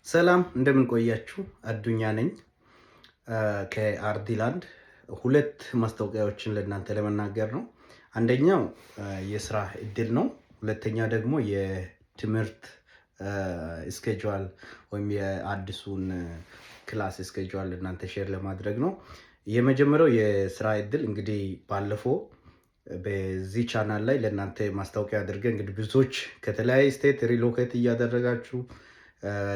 ሰላም እንደምን ቆያችሁ? አዱኛ ነኝ ከአርዲላንድ። ሁለት ማስታወቂያዎችን ለእናንተ ለመናገር ነው። አንደኛው የስራ እድል ነው። ሁለተኛ ደግሞ የትምህርት ስኬጁል ወይም የአዲሱን ክላስ ስኬጁል እናንተ ሼር ለማድረግ ነው። የመጀመሪያው የስራ እድል እንግዲህ ባለፈው በዚህ ቻናል ላይ ለእናንተ ማስታወቂያ አድርገን እንግዲህ ብዙዎች ከተለያየ ስቴት ሪሎኬት እያደረጋችሁ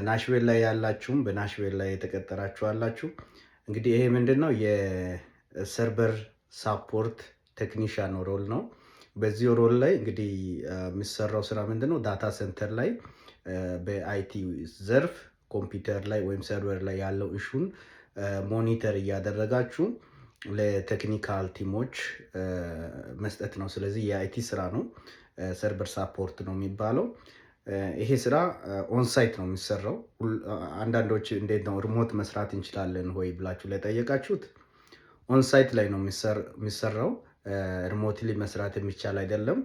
ናሽቬል ላይ ያላችሁም በናሽቬል ላይ የተቀጠራችሁ አላችሁ። እንግዲህ ይሄ ምንድነው የሰርቨር ሳፖርት ቴክኒሻን ሮል ነው። በዚህ ሮል ላይ እንግዲህ የሚሰራው ስራ ምንድነው ዳታ ሴንተር ላይ በአይቲ ዘርፍ ኮምፒውተር ላይ ወይም ሰርቨር ላይ ያለው ኢሹን ሞኒተር እያደረጋችሁ ለቴክኒካል ቲሞች መስጠት ነው። ስለዚህ የአይቲ ስራ ነው። ሰርቨር ሳፖርት ነው የሚባለው። ይሄ ስራ ኦንሳይት ነው የሚሰራው። አንዳንዶች እንዴት ነው ሪሞት መስራት እንችላለን ወይ ብላችሁ ለጠየቃችሁት ኦንሳይት ላይ ነው የሚሰራው። ሪሞትሊ መስራት የሚቻል አይደለም።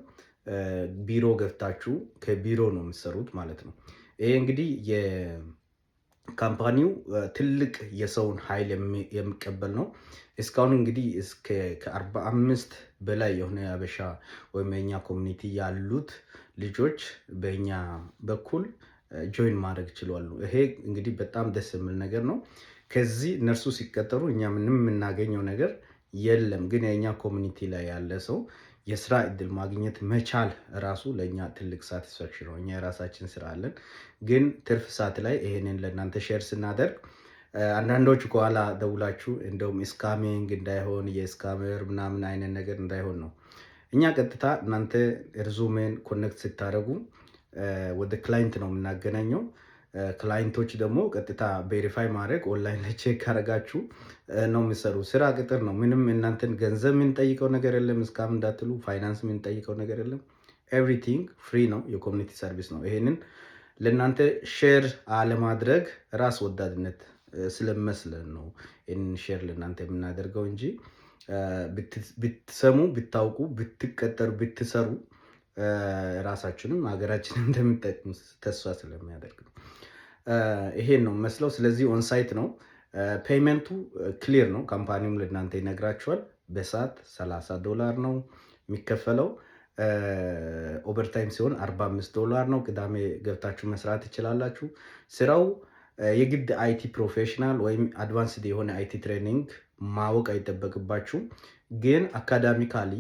ቢሮ ገብታችሁ ከቢሮ ነው የሚሰሩት ማለት ነው። ይሄ እንግዲህ የካምፓኒው ትልቅ የሰውን ኃይል የሚቀበል ነው። እስካሁን እንግዲህ ከ45 በላይ የሆነ አበሻ ወይም የኛ ኮሚኒቲ ያሉት ልጆች በእኛ በኩል ጆይን ማድረግ ችሏሉ። ይሄ እንግዲህ በጣም ደስ የሚል ነገር ነው። ከዚህ እነርሱ ሲቀጠሩ እኛ ምንም የምናገኘው ነገር የለም። ግን የኛ ኮሚኒቲ ላይ ያለ ሰው የስራ እድል ማግኘት መቻል ራሱ ለእኛ ትልቅ ሳቲስፋክሽን ነው። እኛ የራሳችን ስራ አለን። ግን ትርፍ ሰዓት ላይ ይሄንን ለእናንተ ሼር ስናደርግ አንዳንዶች ከኋላ ደውላችሁ እንደውም ስካሚንግ እንዳይሆን የስካመር ምናምን አይነት ነገር እንዳይሆን ነው። እኛ ቀጥታ እናንተ ሪዙሜን ኮኔክት ስታደርጉ ወደ ክላይንት ነው የምናገናኘው። ክላይንቶች ደግሞ ቀጥታ ቬሪፋይ ማድረግ ኦንላይን ላይ ቼክ ካረጋችሁ ነው የሚሰሩ። ስራ ቅጥር ነው። ምንም እናንተን ገንዘብ የምንጠይቀው ነገር የለም። እስካም እንዳትሉ ፋይናንስ የምንጠይቀው ነገር የለም። ኤቭሪቲንግ ፍሪ ነው። የኮሚኒቲ ሰርቪስ ነው። ይሄንን ለእናንተ ሼር አለማድረግ ራስ ወዳድነት ስለመስለን ነው ይህንን ሼር ለእናንተ የምናደርገው እንጂ ብትሰሙ ብታውቁ ብትቀጠሩ ብትሰሩ ራሳችንም ሀገራችንን እንደምጠቅሙ ተስፋ ስለሚያደርግ ነው። ይሄን ነው መስለው። ስለዚህ ኦንሳይት ነው። ፔይመንቱ ክሊር ነው። ካምፓኒውም ለእናንተ ይነግራችኋል። በሰዓት $30 ነው የሚከፈለው። ኦቨርታይም ሲሆን $45 ነው። ቅዳሜ ገብታችሁ መስራት ትችላላችሁ። ስራው የግድ አይቲ ፕሮፌሽናል ወይም አድቫንስድ የሆነ አይቲ ትሬኒንግ ማወቅ አይጠበቅባችሁ። ግን አካዳሚካሊ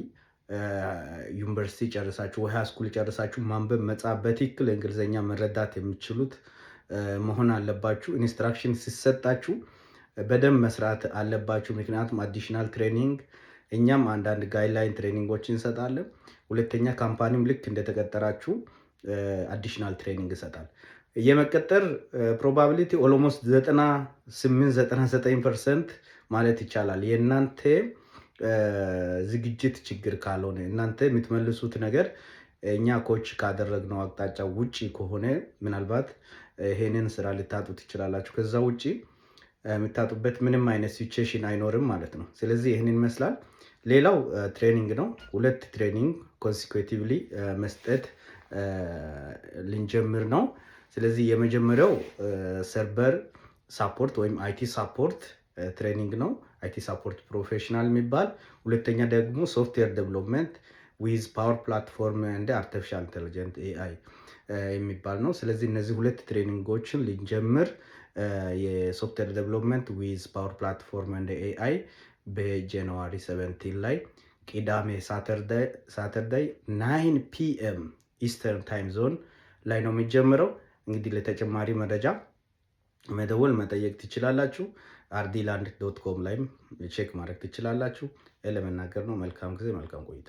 ዩኒቨርሲቲ ጨርሳችሁ ወይ ሃይስኩል ጨርሳችሁ ማንበብ መጻፍ በትክክል እንግሊዝኛ መረዳት የሚችሉት መሆን አለባችሁ። ኢንስትራክሽን ሲሰጣችሁ በደንብ መስራት አለባችሁ። ምክንያቱም አዲሽናል ትሬኒንግ እኛም አንዳንድ ጋይድላይን ትሬኒንጎች እንሰጣለን። ሁለተኛ ካምፓኒም ልክ እንደተቀጠራችሁ አዲሽናል ትሬኒንግ ይሰጣል። የመቀጠር ፕሮባቢሊቲ ኦልሞስት 98-99% ማለት ይቻላል። የእናንተ ዝግጅት ችግር ካልሆነ እናንተ የምትመልሱት ነገር እኛ ኮች ካደረግነው አቅጣጫ ውጪ ከሆነ ምናልባት ይሄንን ስራ ልታጡ ትችላላችሁ። ከዛ ውጪ የምታጡበት ምንም አይነት ሲቹዌሽን አይኖርም ማለት ነው። ስለዚህ ይህንን ይመስላል። ሌላው ትሬኒንግ ነው። 2 ትሬኒንግ ኮንሲኩቲቭሊ መስጠት ልንጀምር ነው። ስለዚህ የመጀመሪያው ሰርቨር ሳፖርት ወይም አይቲ ሳፖርት ትሬኒንግ ነው። አይቲ ሳፖርት ፕሮፌሽናል የሚባል። ሁለተኛ ደግሞ ሶፍትዌር ዴቨሎፕመንት ዊዝ ፓወር ፕላትፎርም እንደ አርቲፊሻል ኢንተለጀንት ኤአይ የሚባል ነው። ስለዚህ እነዚህ 2 ትሬኒንጎችን ልንጀምር የሶፍትዌር ዴቨሎፕመንት ዊዝ ፓወር ፕላትፎርም እንደ ኤአይ በጃንዋሪ 17 ላይ ቅዳሜ ሳተርዳይ 9 PM ኢስተርን ታይም ዞን ላይ ነው የሚጀምረው። እንግዲህ ለተጨማሪ መረጃ መደወል መጠየቅ ትችላላችሁ። ardiland.com ላይም ቼክ ማድረግ ትችላላችሁ። ለመናገር ነው። መልካም ጊዜ፣ መልካም ቆይታ።